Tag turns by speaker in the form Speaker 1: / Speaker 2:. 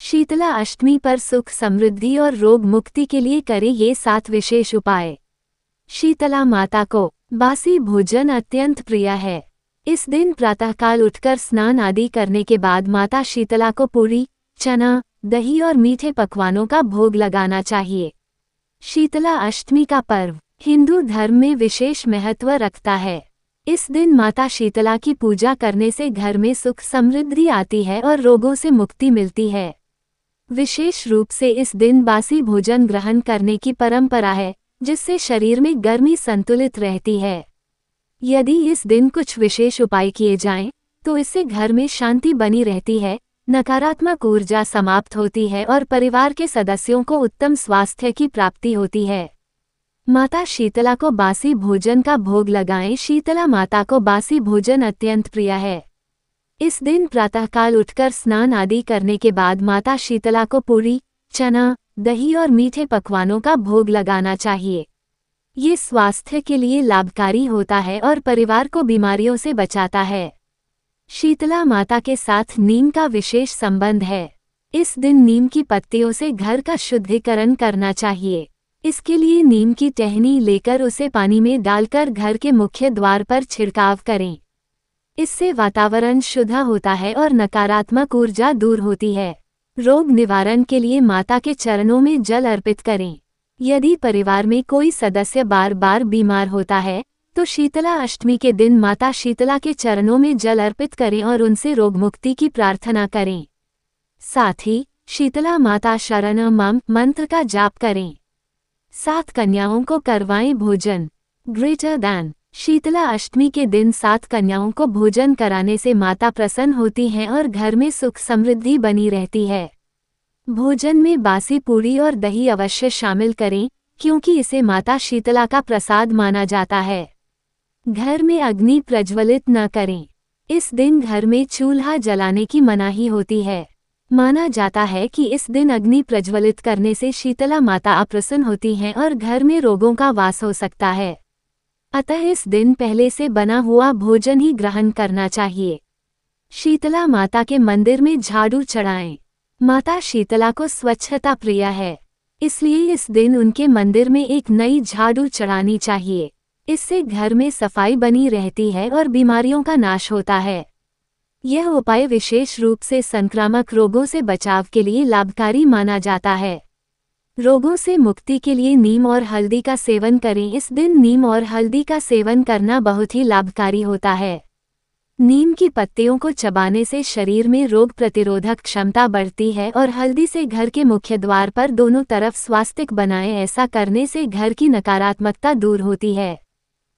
Speaker 1: शीतला अष्टमी पर सुख समृद्धि और रोग मुक्ति के लिए करें ये 7 विशेष उपाय। शीतला माता को बासी भोजन अत्यंत प्रिय है। इस दिन प्रातःकाल उठकर स्नान आदि करने के बाद माता शीतला को पूरी, चना, दही और मीठे पकवानों का भोग लगाना चाहिए। शीतला अष्टमी का पर्व हिंदू धर्म में विशेष महत्व रखता है। इस दिन माता शीतला की पूजा करने से घर में सुख समृद्धि आती है और रोगों से मुक्ति मिलती है। विशेष रूप से इस दिन बासी भोजन ग्रहण करने की परंपरा है, जिससे शरीर में गर्मी संतुलित रहती है। यदि इस दिन कुछ विशेष उपाय किए जाएं, तो इससे घर में शांति बनी रहती है, नकारात्मक ऊर्जा समाप्त होती है और परिवार के सदस्यों को उत्तम स्वास्थ्य की प्राप्ति होती है। माता शीतला को बासी भोजन का भोग लगाएं। शीतला माता को बासी भोजन अत्यंत प्रिय है। इस दिन प्रातःकाल उठकर स्नान आदि करने के बाद माता शीतला को पूरी, चना, दही और मीठे पकवानों का भोग लगाना चाहिए। ये स्वास्थ्य के लिए लाभकारी होता है और परिवार को बीमारियों से बचाता है। शीतला माता के साथ नीम का विशेष संबंध है। इस दिन नीम की पत्तियों से घर का शुद्धिकरण करना चाहिए। इसके लिए नीम की टहनी लेकर उसे पानी में डालकर घर के मुख्य द्वार पर छिड़काव करें। इससे वातावरण शुद्ध होता है और नकारात्मक ऊर्जा दूर होती है। रोग निवारण के लिए माता के चरणों में जल अर्पित करें। यदि परिवार में कोई सदस्य बार बार बीमार होता है, तो शीतला अष्टमी के दिन माता शीतला के चरणों में जल अर्पित करें और उनसे रोग मुक्ति की प्रार्थना करें। साथ ही शीतला माता शरणं मम मंत्र का जाप करें। 7 कन्याओं को करवाएं भोजन। ग्रेटर दैन शीतला अष्टमी के दिन 7 कन्याओं को भोजन कराने से माता प्रसन्न होती हैं और घर में सुख समृद्धि बनी रहती है। भोजन में बासी पूरी और दही अवश्य शामिल करें, क्योंकि इसे माता शीतला का प्रसाद माना जाता है। घर में अग्नि प्रज्वलित न करें। इस दिन घर में चूल्हा जलाने की मनाही होती है। माना जाता है कि इस दिन अग्नि प्रज्वलित करने से शीतला माता अप्रसन्न होती हैं और घर में रोगों का वास हो सकता है। अतः इस दिन पहले से बना हुआ भोजन ही ग्रहण करना चाहिए। शीतला माता के मंदिर में झाड़ू चढ़ाएं। माता शीतला को स्वच्छता प्रिय है, इसलिए इस दिन उनके मंदिर में एक नई झाड़ू चढ़ानी चाहिए। इससे घर में सफाई बनी रहती है और बीमारियों का नाश होता है। यह उपाय विशेष रूप से संक्रामक रोगों से बचाव के लिए लाभकारी माना जाता है। रोगों से मुक्ति के लिए नीम और हल्दी का सेवन करें। इस दिन नीम और हल्दी का सेवन करना बहुत ही लाभकारी होता है। नीम की पत्तियों को चबाने से शरीर में रोग प्रतिरोधक क्षमता बढ़ती है और हल्दी से घर के मुख्य द्वार पर दोनों तरफ स्वास्तिक बनाएं। ऐसा करने से घर की नकारात्मकता दूर होती है।